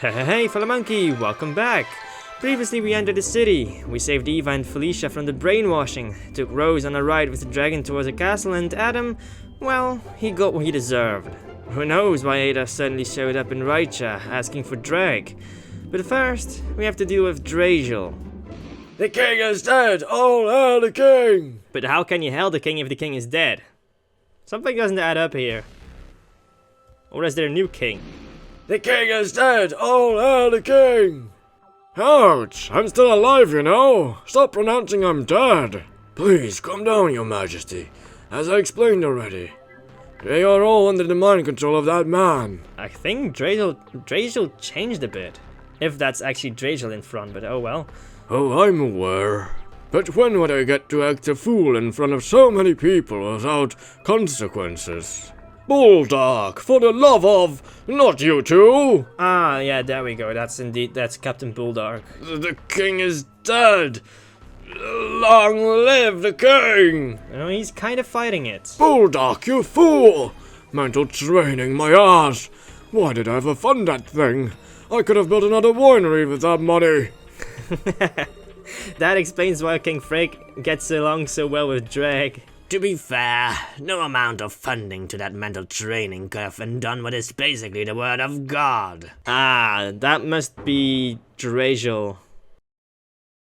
Hey fellow monkey, welcome back! Previously we entered the city, we saved Eva and Felicia from the brainwashing, took Rose on a ride with the dragon towards the castle, and Adam, well, he got what he deserved. Who knows why Ada suddenly showed up in Rightia asking for Dregg. But first, we have to deal with Draziel. The king is dead! All hail the king! But how can you hail the king if the king is dead? Something doesn't add up here. Or is there a new king? The king is dead! All hail the king! Ouch! I'm still alive, you know! Stop pronouncing I'm dead! Please, calm down, your majesty. As I explained already. They are all under the mind control of that man. I think Draziel changed a bit. If that's actually Draziel in front, but oh well. Oh, I'm aware. But when would I get to act a fool in front of so many people without consequences? Bulldog, for the love of... not you two! Ah, yeah, there we go. That's Captain Bulldog. The king is dead! Long live the king! You know, he's kind of fighting it. Bulldog, you fool! Mental training, my ass! Why did I ever fund that thing? I could have built another winery with that money. That explains why King Frake gets along so well with Dregg. To be fair, no amount of funding to that mental training could have undone what is basically the word of God. Ah, that must be Draziel.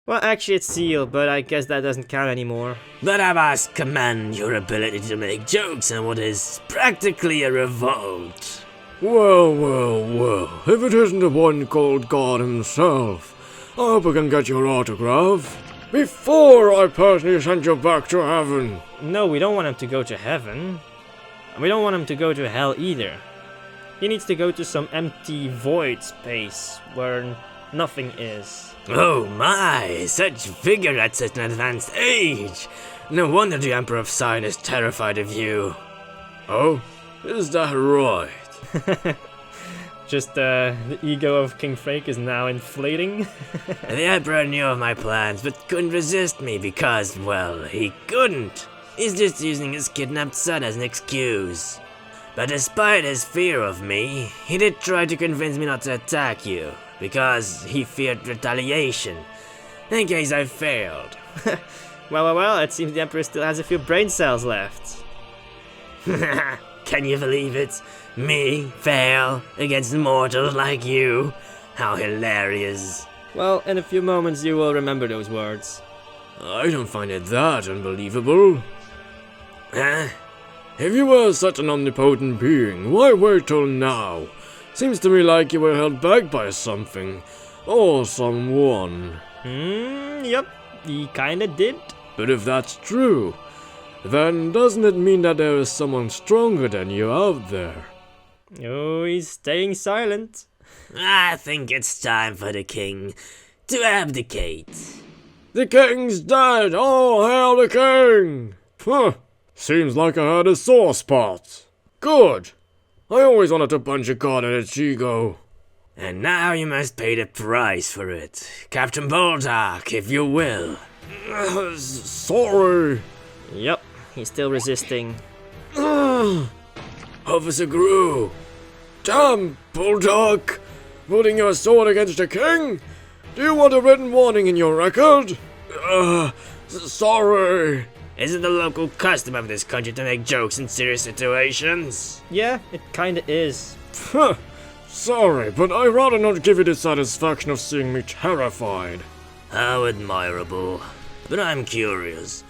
Well, actually it's Seal, but I guess that doesn't count anymore. But I must commend your ability to make jokes in what is practically a revolt. Well, if it isn't the one called God himself, I hope I can get your autograph. Before I personally send you back to heaven. No, we don't want him to go to heaven. We don't want him to go to hell either. He needs to go to some empty void space where nothing is. Oh my, such vigor at such an advanced age. No wonder the Emperor of Zion is terrified of you. Oh, is that right? Just the ego of King Frake is now inflating. The Emperor knew of my plans, but couldn't resist me because, well, he couldn't. He's just using his kidnapped son as an excuse. But despite his fear of me, he did try to convince me not to attack you, because he feared retaliation, in case I failed. Well, it seems the Emperor still has a few brain cells left. Can you believe it? Me fail against mortals like you? How hilarious. Well, in a few moments you will remember those words. I don't find it that unbelievable. Huh? If you were such an omnipotent being, why wait till now? Seems to me like you were held back by something. Or someone. Yep, he kinda did. But if that's true, then doesn't it mean that there is someone stronger than you out there? Oh, he's staying silent. I think it's time for the king to abdicate. The king's dead! All hail the king! Huh, seems like I had a sore spot. Good! I always wanted to punch a god at its ego. And now you must pay the price for it. Captain Bulldog, if you will. Sorry. Yep, he's still resisting. Officer Gru. Damn, Bulldog! Putting your sword against the king? Do you want a written warning in your record? Sorry. Is it the local custom of this country to make jokes in serious situations? Yeah, it kinda is. Sorry, but I'd rather not give you the satisfaction of seeing me terrified. How admirable. But I'm curious.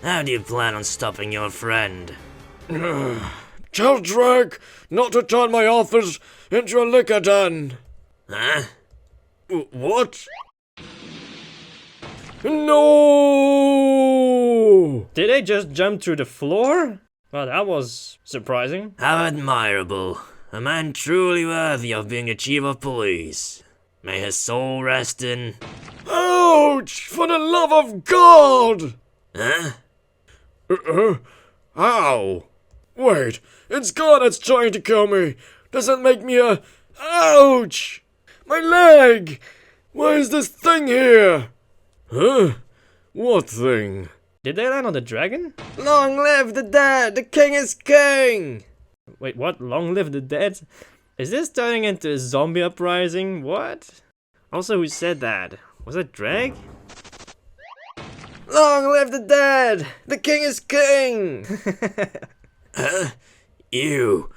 How do you plan on stopping your friend? Tell Dregg not to turn my office into a liquor den. Huh? What? No! Did they just jump through the floor? Well, that was surprising. How admirable. A man truly worthy of being a chief of police. May his soul rest in... Ouch! For the love of God! Huh? Ow! Wait, it's God that's trying to kill me. Does that make me a... Ouch! My leg! Why is this thing here? Huh? What thing? Did they land on the dragon? Long live the dead! The king is king! Wait, what? Long live the dead? Is this turning into a zombie uprising? What? Also, who said that? Was it Dregg? Long live the dead! The king is king! You.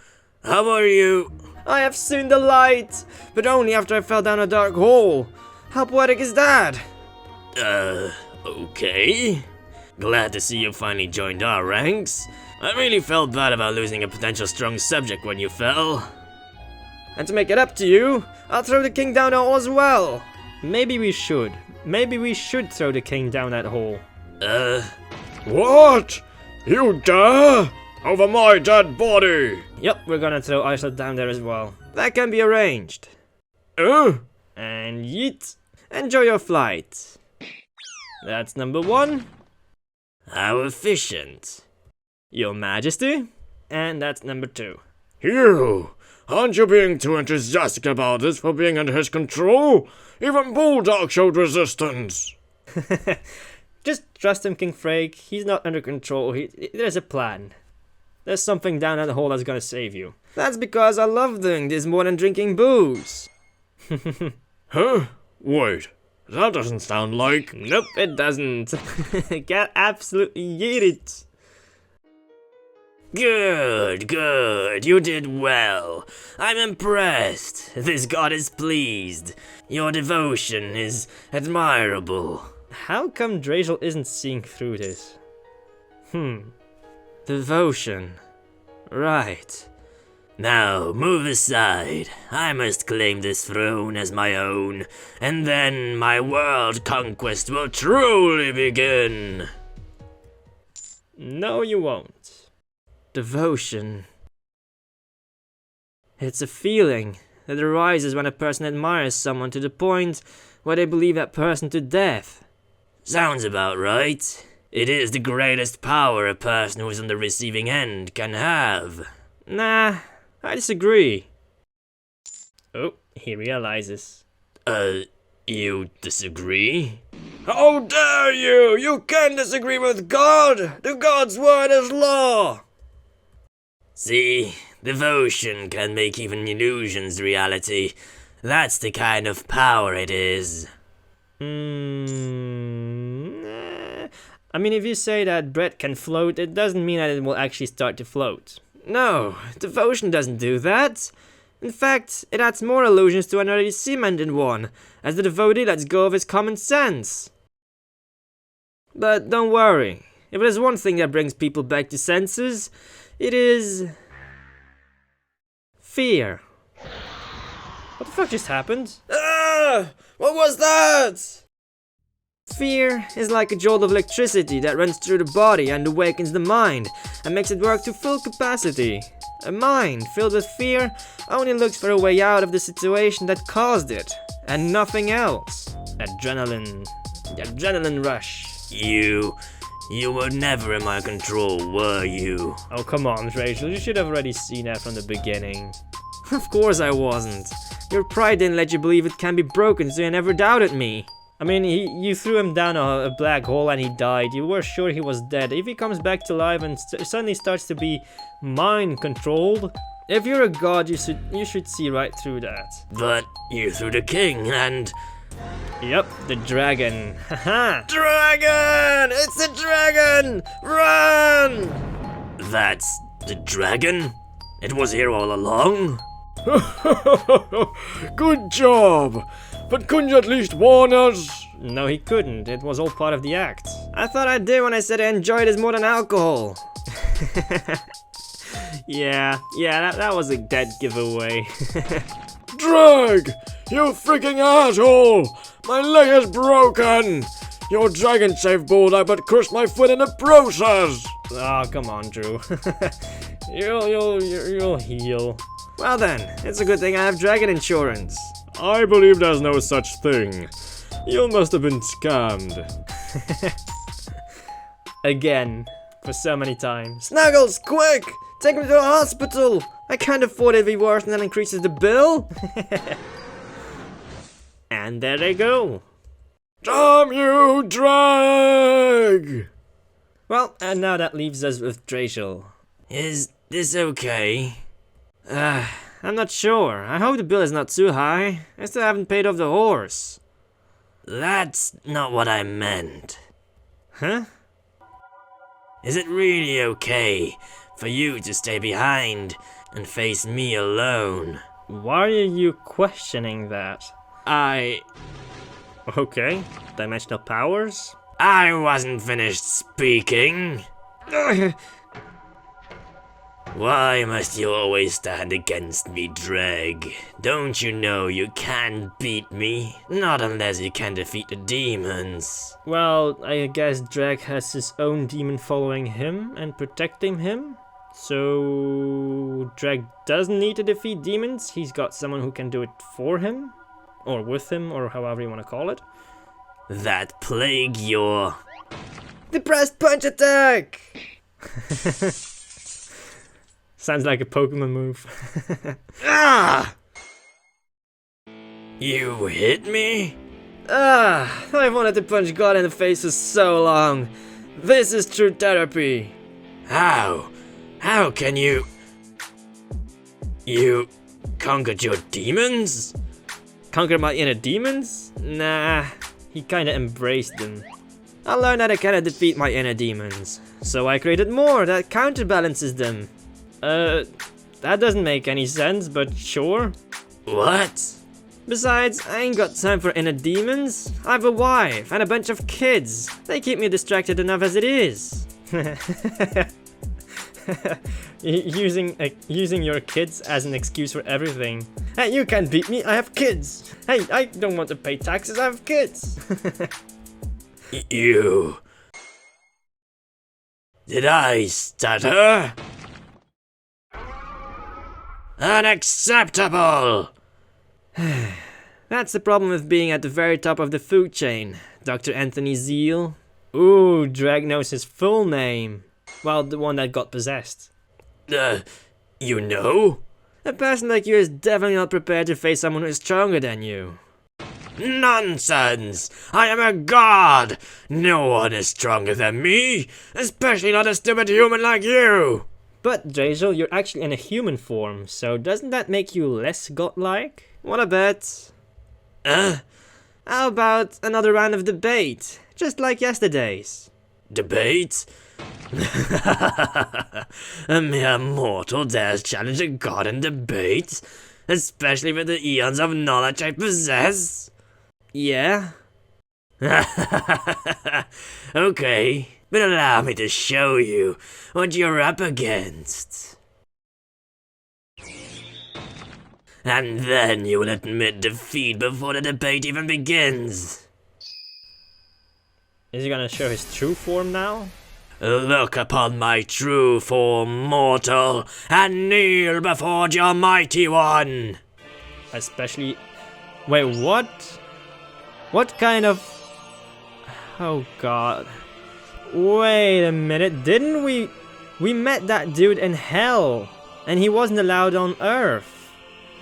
How are you? I have seen the light, but only after I fell down a dark hole. How poetic is that? Okay. Glad to see you finally joined our ranks. I really felt bad about losing a potential strong subject when you fell. And to make it up to you, I'll throw the king down a hole as well. Maybe we should. Maybe we should throw the king down that hole. What? You dare? Over my dead body? Yep, we're gonna throw Isla down there as well. That can be arranged. Uh? And yeet. Enjoy your flight. That's number 1. How efficient. Your Majesty. And that's number 2. You! Aren't you being too enthusiastic about this for being under his control? Even Bulldog showed resistance. Just trust him, King Frake. He's not under control. There's a plan. There's something down that hole that's gonna save you. That's because I love doing this more than drinking booze. Huh? Wait, that doesn't sound like... Nope, it doesn't. Get absolutely yeeted. Good. You did well. I'm impressed. This god is pleased. Your devotion is admirable. How come Draziel isn't seeing through this? Devotion. Right. Now, move aside. I must claim this throne as my own, and then my world conquest will truly begin. No, you won't. Devotion. It's a feeling that arises when a person admires someone to the point where they believe that person to death. Sounds about right. It is the greatest power a person who is on the receiving end can have. Nah, I disagree. Oh, he realizes. You disagree? How dare you! You can't disagree with God! The God's word is law! See, devotion can make even illusions reality. That's the kind of power it is. I mean, if you say that bread can float, it doesn't mean that it will actually start to float. No, devotion doesn't do that. In fact, it adds more illusions to an already cemented one, as the devotee lets go of his common sense. But don't worry, if there's one thing that brings people back to senses, it is... fear. What the fuck just happened? Ah! What was that? Fear is like a jolt of electricity that runs through the body and awakens the mind and makes it work to full capacity. A mind filled with fear only looks for a way out of the situation that caused it, and nothing else. Adrenaline. The adrenaline rush. You were never in my control, were you? Oh, come on, Draziel, you should have already seen that from the beginning. Of course I wasn't. Your pride didn't let you believe it can be broken, so you never doubted me. I mean, you threw him down a black hole and he died. You were sure he was dead. If he comes back to life and suddenly starts to be mind-controlled, if you're a god, you should see right through that. But you threw the king and... Yep, the dragon. Haha! Dragon! It's the dragon! Run! That's the dragon? It was here all along? Good job! But couldn't you at least warn us? No, he couldn't. It was all part of the act. I thought I did when I said I enjoyed this more than alcohol. yeah, that was a dead giveaway. Dregg! You freaking asshole! My leg is broken! Your dragon saved Bulldog but crushed my foot in the process! Oh, come on, Drew. You'll heal. Well then, it's a good thing I have dragon insurance. I believe there's no such thing. You must have been scammed. Again, for so many times. Snuggles, quick! Take me to the hospital! I can't afford it to be worse and that increases the bill. And there they go. Damn you, Dregg! Well, and now that leaves us with Draziel. Is this okay? I I'm not sure. I hope the bill is not too high. I still haven't paid off the horse. That's not what I meant. Huh? Is it really okay for you to stay behind and face me alone? Why are you questioning that? Okay, dimensional powers? I wasn't finished speaking. Why must you always stand against me, Dregg? Don't you know you can't beat me? Not unless you can defeat the demons. Well, I guess Dregg has his own demon following him and protecting him. So Dregg doesn't need to defeat demons. He's got someone who can do it for him. Or with him, or however you want to call it. That plague your... Depressed punch attack! Sounds like a Pokemon move. Ah! You hit me? I've wanted to punch God in the face for so long. This is true therapy. How? How can you... You conquered your demons? Conquer my inner demons? Nah, he kinda embraced them. I learned that I cannot defeat my inner demons, so I created more that counterbalances them. That doesn't make any sense, but sure. What? Besides, I ain't got time for inner demons. I have a wife and a bunch of kids. They keep me distracted enough as it is. Using your kids as an excuse for everything. Hey, you can't beat me, I have kids. Hey, I don't want to pay taxes, I have kids. You... Did I stutter? Unacceptable! That's the problem with being at the very top of the food chain, Dr. Anthony Zeal. Ooh, Dregg knows his full name. Well, the one that got possessed. You know? A person like you is definitely not prepared to face someone who is stronger than you. Nonsense! I am a god! No one is stronger than me, especially not a stupid human like you! But, Draziel, you're actually in a human form, so doesn't that make you less godlike? What a bet. How about another round of debate, just like yesterday's? Debate? A mere mortal dares challenge a god in debate? Especially with the eons of knowledge I possess? Yeah? Okay, but allow me to show you what you're up against. And then you will admit defeat before the debate even begins. Is he gonna show his true form now? Look upon my true form, mortal, and kneel before your mighty one! Especially... Wait, what? What kind of... Oh god. Wait a minute, didn't we... We met that dude in hell, and he wasn't allowed on Earth.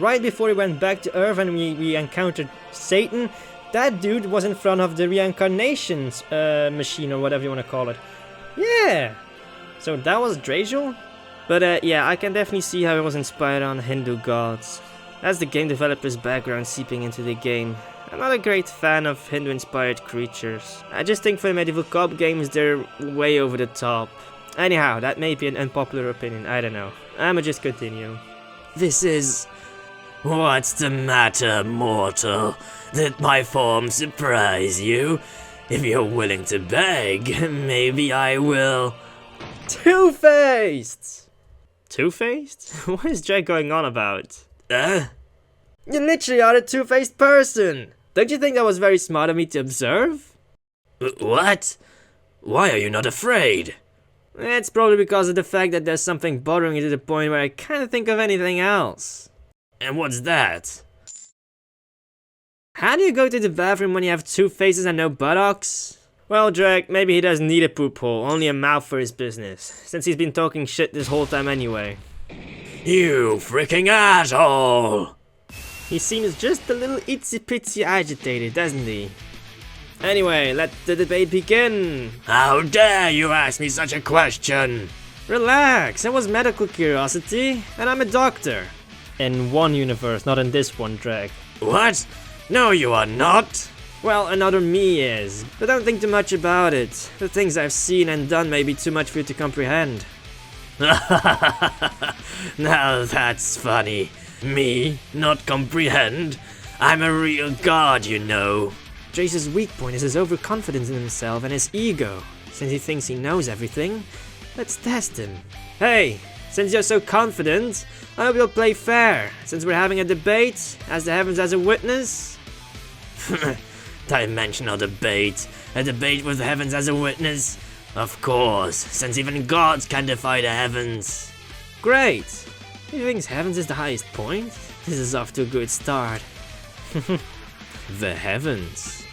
Right before he went back to Earth and we encountered Satan, that dude was in front of the reincarnations machine, or whatever you want to call it. Yeah! So that was Draziel? But yeah, I can definitely see how it was inspired on Hindu gods. That's the game developer's background seeping into the game. I'm not a great fan of Hindu-inspired creatures. I just think for medieval cop games they're way over the top. Anyhow, that may be an unpopular opinion, I don't know. I'ma just continue. This is... What's the matter, mortal? Did my form surprise you? If you're willing to beg, maybe I will... Two-faced! Two-faced? What is Dregg going on about? You literally are a two-faced person! Don't you think that was very smart of me to observe? What? Why are you not afraid? It's probably because of the fact that there's something bothering me to the point where I can't think of anything else. And what's that? How do you go to the bathroom when you have two faces and no buttocks? Well, Dregg, maybe he doesn't need a poop hole, only a mouth for his business, since he's been talking shit this whole time anyway. You freaking asshole! He seems just a little itsy-bitsy agitated, doesn't he? Anyway, let the debate begin! How dare you ask me such a question? Relax, it was medical curiosity, and I'm a doctor. in one universe, not in this one, Dregg. What? No, you are not! Well, another me is, but don't think too much about it. The things I've seen and done may be too much for you to comprehend. Now that's funny. Me not comprehend? I'm a real god, you know. Jace's weak point is his overconfidence in himself and his ego. Since he thinks he knows everything, let's test him. Hey, since you're so confident, I hope you'll play fair, since we're having a debate, as the heavens as a witness. Dimensional debate. A debate with the heavens as a witness? Of course, since even gods can defy the heavens. Great! He thinks heavens is the highest point? This is off to a good start. The heavens.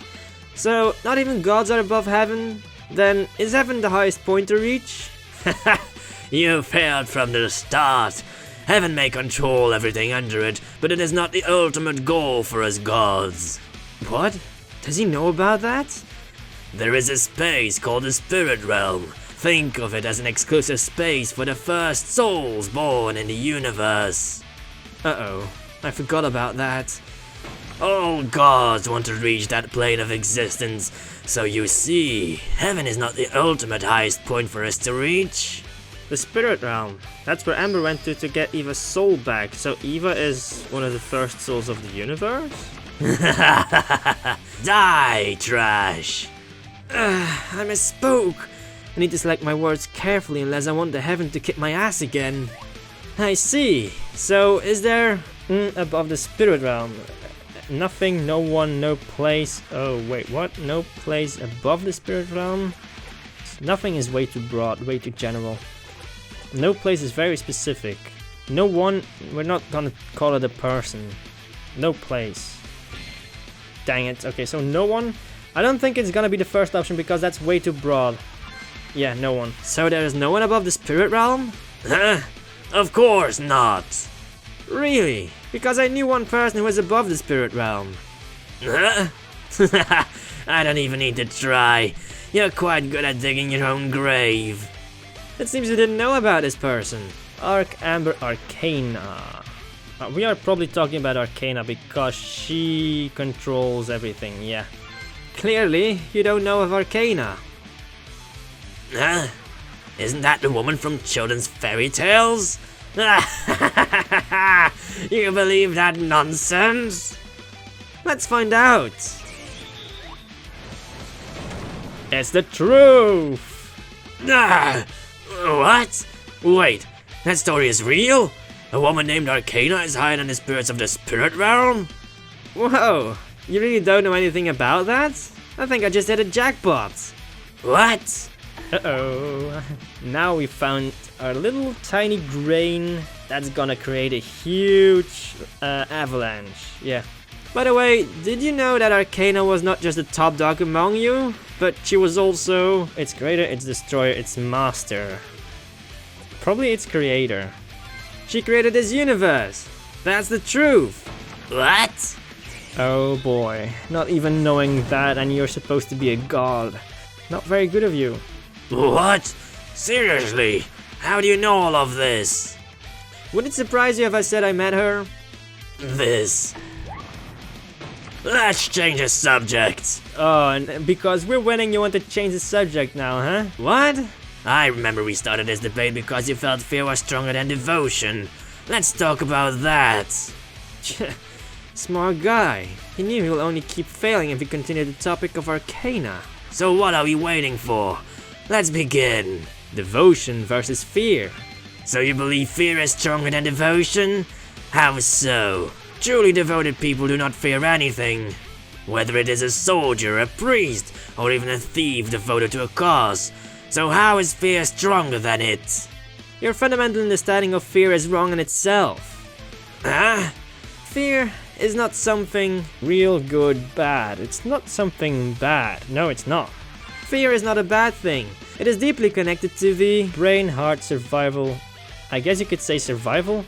So, not even gods are above heaven? Then, is heaven the highest point to reach? You failed from the start. Heaven may control everything under it, but it is not the ultimate goal for us gods. What? Does he know about that? There is a space called the Spirit Realm. Think of it as an exclusive space for the first souls born in the universe. Uh-oh, I forgot about that. All gods want to reach that plane of existence, so you see, heaven is not the ultimate highest point for us to reach. The Spirit Realm. That's where Amber went to get Eva's soul back, so Eva is one of the first souls of the universe? Die, trash! I misspoke. I need to select my words carefully unless I want the heaven to kick my ass again. I see. So, is there above the Spirit Realm? Nothing, no one, no place. Oh, wait, what? No place above the Spirit Realm? Nothing is way too broad, way too general. No place is very specific. No one, we're not gonna call it a person. No place. Dang it. Okay, so no one. I don't think it's gonna be the first option because that's way too broad. Yeah, no one. So there is no one above the Spirit Realm? Huh? Of course not. Really? Because I knew one person who was above the Spirit Realm. Huh? I don't even need to try. You're quite good at digging your own grave. It seems you didn't know about this person. Amber Arcana. We are probably talking about Arcana because she controls everything, yeah. Clearly, you don't know of Arcana. Huh? Isn't that the woman from children's fairy tales? You believe that nonsense? Let's find out. It's the truth. What? Wait, that story is real? A woman named Arcana is hiding the spirits of the Spirit Realm? Whoa, you really don't know anything about that? I think I just hit a jackpot. What? Uh-oh. Now we found our little tiny grain that's gonna create a huge avalanche. Yeah. By the way, did you know that Arcana was not just the top dog among you, but she was also its creator, its destroyer, its master. Probably its creator. She created this universe. That's the truth. What? Oh boy, not even knowing that and you're supposed to be a god. Not very good of you. What? Seriously? How do you know all of this? Would it surprise you if I said I met her? This. Let's change the subject. Oh, and because we're winning, you want to change the subject now, huh? What? I remember we started this debate because you felt fear was stronger than devotion. Let's talk about that. Smart guy. He knew he'll only keep failing if he continued the topic of Arcana. So what are we waiting for? Let's begin. Devotion versus fear. So you believe fear is stronger than devotion? How so? Truly devoted people do not fear anything. Whether it is a soldier, a priest, or even a thief devoted to a cause. So how is fear stronger than it? Your fundamental understanding of fear is wrong in itself. Huh? Fear is not something real good bad. It's not something bad. No, it's not. Fear is not a bad thing. It is deeply connected to the brain, heart, survival. I guess you could say survival.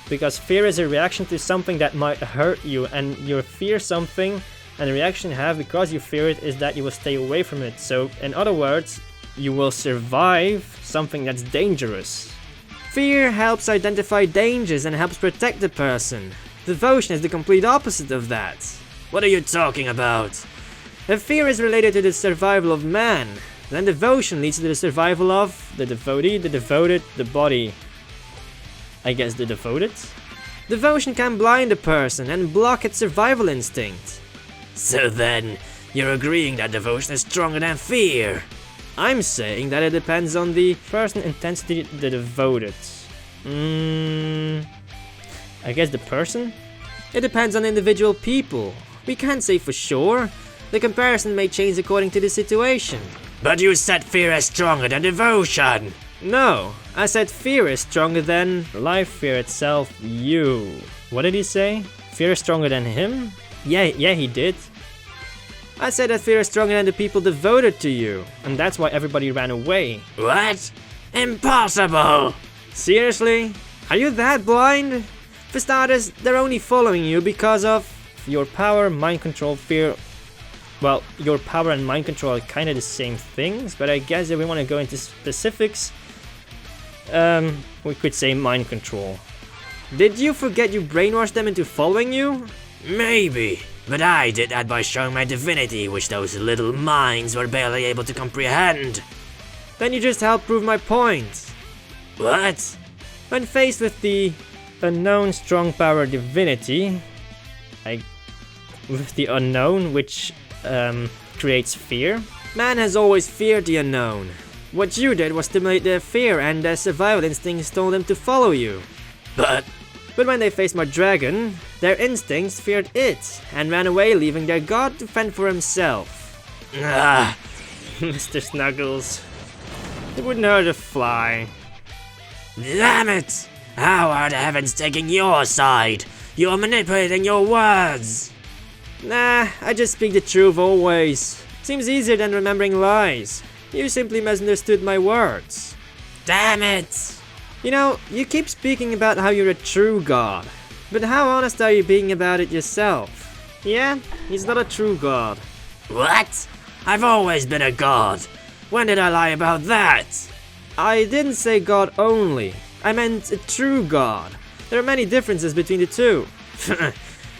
Because fear is a reaction to something that might hurt you, and you fear something, and the reaction you have because you fear it is that you will stay away from it. So, in other words, you will survive something that's dangerous. Fear helps identify dangers and helps protect the person. Devotion is the complete opposite of that. What are you talking about? If fear is related to the survival of man, then devotion leads to the survival of the devotee, the devoted, the body. I guess the devoted? Devotion can blind a person and block its survival instinct. So then, you're agreeing that devotion is stronger than fear? I'm saying that it depends on the person intensity, the devoted. I guess the person? It depends on individual people. We can't say for sure. The comparison may change according to the situation. But you said fear is stronger than devotion! No, I said fear is stronger than life, fear itself, you. What did he say? Fear is stronger than him? Yeah, he did. I said that fear is stronger than the people devoted to you, and that's why everybody ran away. What? Impossible! Seriously? Are you that blind? For starters, they're only following you because of your power, mind control, fear. Well, your power and mind control are kind of the same things, but I guess if we want to go into specifics, we could say mind control. Did you forget you brainwashed them into following you? Maybe, but I did that by showing my divinity, which those little minds were barely able to comprehend. Then you just helped prove my point. What? When faced with the unknown strong power divinity, with the unknown, which creates fear, man has always feared the unknown. What you did was stimulate their fear, and their survival instincts told them to follow you. But when they faced my dragon, their instincts feared it, and ran away, leaving their god to fend for himself. Mr. Snuggles. It wouldn't hurt a fly. Damn it! How are the heavens taking your side? You're manipulating your words! Nah, I just speak the truth always. Seems easier than remembering lies. You simply misunderstood my words. Damn it! You know, you keep speaking about how you're a true god. But how honest are you being about it yourself? Yeah, he's not a true god. What? I've always been a god. When did I lie about that? I didn't say god only. I meant a true god. There are many differences between the two.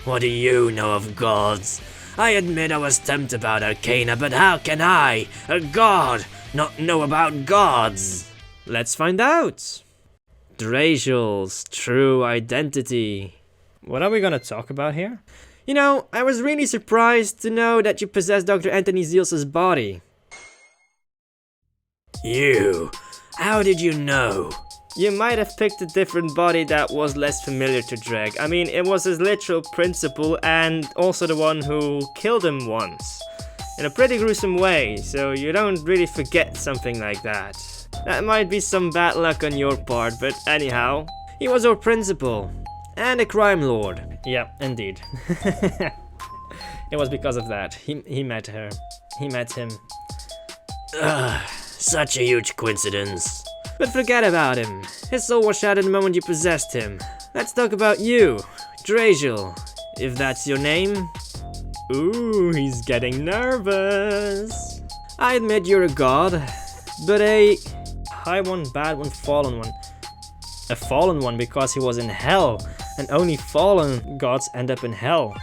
What do you know of gods? I admit I was tempted about Arcana, but how can I, a god, not know about gods? Let's find out. Draziel's true identity. What are we gonna talk about here? You know, I was really surprised to know that you possess Dr. Anthony Ziels's body. You? How did you know? You might have picked a different body that was less familiar to Dregg. I mean, it was his literal principal and also the one who killed him once. In a pretty gruesome way, so you don't really forget something like that. That might be some bad luck on your part, but anyhow, he was our principal. And a crime lord. Yeah, indeed. It was because of that. He met her. He met him. Such a huge coincidence. But forget about him. His soul was shattered the moment you possessed him. Let's talk about you, Draziel, if that's your name. Ooh, he's getting nervous. I admit you're a god, but a high one, bad one, fallen one. A fallen one because he was in hell, and only fallen gods end up in hell.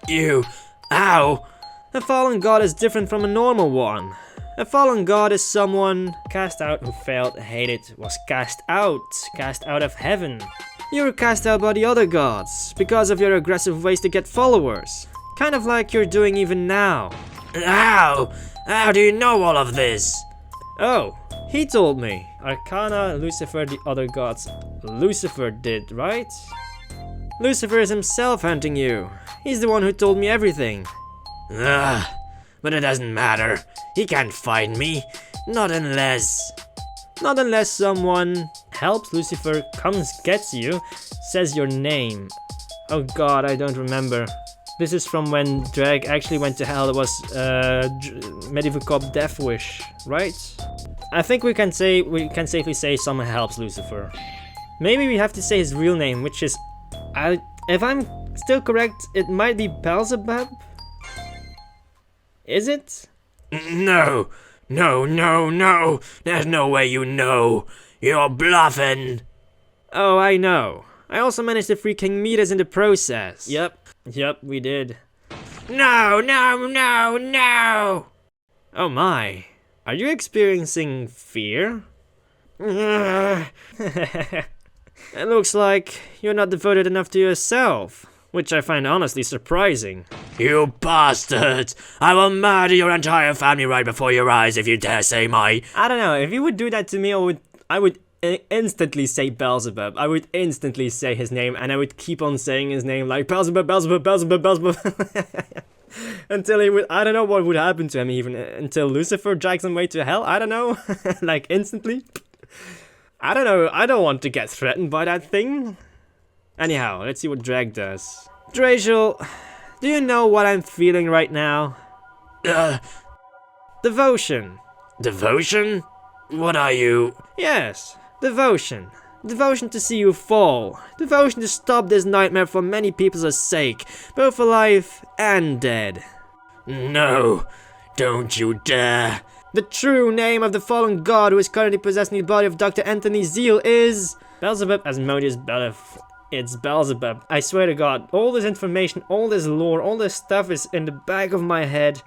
You? How? A fallen god is different from a normal one. A fallen god is someone cast out who failed, hated, was cast out of heaven. You were cast out by the other gods, because of your aggressive ways to get followers. Kind of like you're doing even now. How? How do you know all of this? Oh, he told me. Arcana, Lucifer, the other gods. Lucifer did, right? Lucifer is himself hunting you. He's the one who told me everything. But it doesn't matter. He can't find me. Not unless someone helps Lucifer, comes, gets you, says your name. Oh god, I don't remember. This is from when Dregg actually went to hell. It was medieval cop Death Wish, right? I think we can safely say someone helps Lucifer. Maybe we have to say his real name, which is, if I'm still correct, it might be Beelzebub. Is it? No. There's no way you know. You're bluffing. Oh, I know. I also managed to free King Midas in the process. Yep, we did. No, no, no, no! Oh my. Are you experiencing fear? It looks like you're not devoted enough to yourself, which I find honestly surprising. You bastard! I will murder your entire family right before your eyes if you dare say my... I don't know, if you would do that to me, I would instantly say Beelzebub. I would instantly say his name, and I would keep on saying his name like Beelzebub, Beelzebub, Beelzebub, Beelzebub. Until he would, I don't know what would happen to him even, until Lucifer drags him away to hell, I don't know, like instantly. I don't know, I don't want to get threatened by that thing. Anyhow, let's see what Dregg does. Draziel, do you know what I'm feeling right now? Devotion. Devotion? What are you? Yes, devotion. Devotion to see you fall. Devotion to stop this nightmare for many people's sake, both alive and dead. No, don't you dare. The true name of the fallen god who is currently possessing the body of Dr. Anthony Zeal is... Beelzebub Asmodeus Belef. It's Beelzebub. I swear to God, all this information, all this lore, all this stuff is in the back of my head.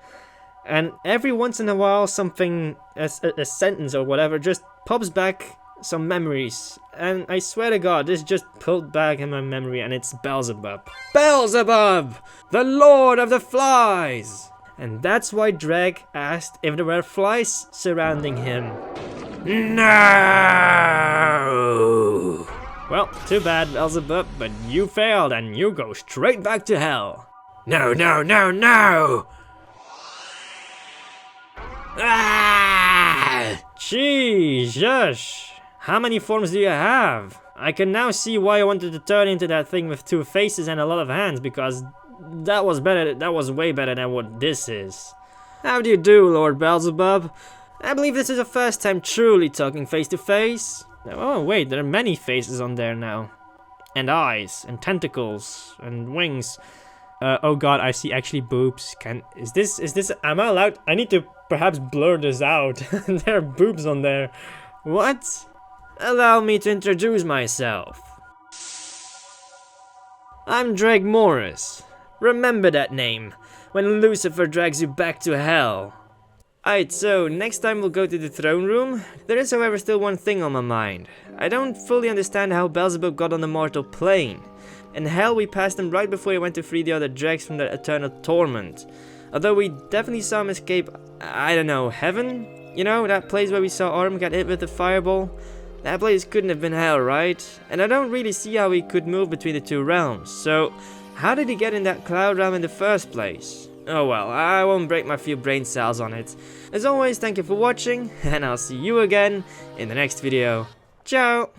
And every once in a while something, a sentence or whatever, just pops back some memories. And I swear to God, this just pulled back in my memory and it's Beelzebub. Beelzebub! The Lord of the Flies! And that's why Dregg asked if there were flies surrounding him. No! Well, too bad, Beelzebub, but you failed and you go straight back to hell. No, no, no, no! Ah! Jesus! How many forms do you have? I can now see why I wanted to turn into that thing with 2 faces and a lot of hands, because that was better. That was way better than what this is. How do you do, Lord Beelzebub? I believe this is the first time truly talking face to face. Oh wait, there are many faces on there now. And eyes, and tentacles, and wings. Oh god, I see actually boobs. Is this, am I allowed? I need to perhaps blur this out. There are boobs on there. What? Allow me to introduce myself. I'm Dregg Moriss. Remember that name, when Lucifer drags you back to hell. Alright, so next time we'll go to the throne room. There is however still one thing on my mind. I don't fully understand how Beelzebub got on the mortal plane. In hell we passed him right before he went to free the other dregs from their eternal torment. Although we definitely saw him escape, I don't know, heaven? You know, that place where we saw Orm get hit with the fireball? That place couldn't have been hell, right? And I don't really see how he could move between the 2 realms, so how did he get in that cloud realm in the first place? Oh well, I won't break my few brain cells on it. As always, thank you for watching, and I'll see you again in the next video. Ciao!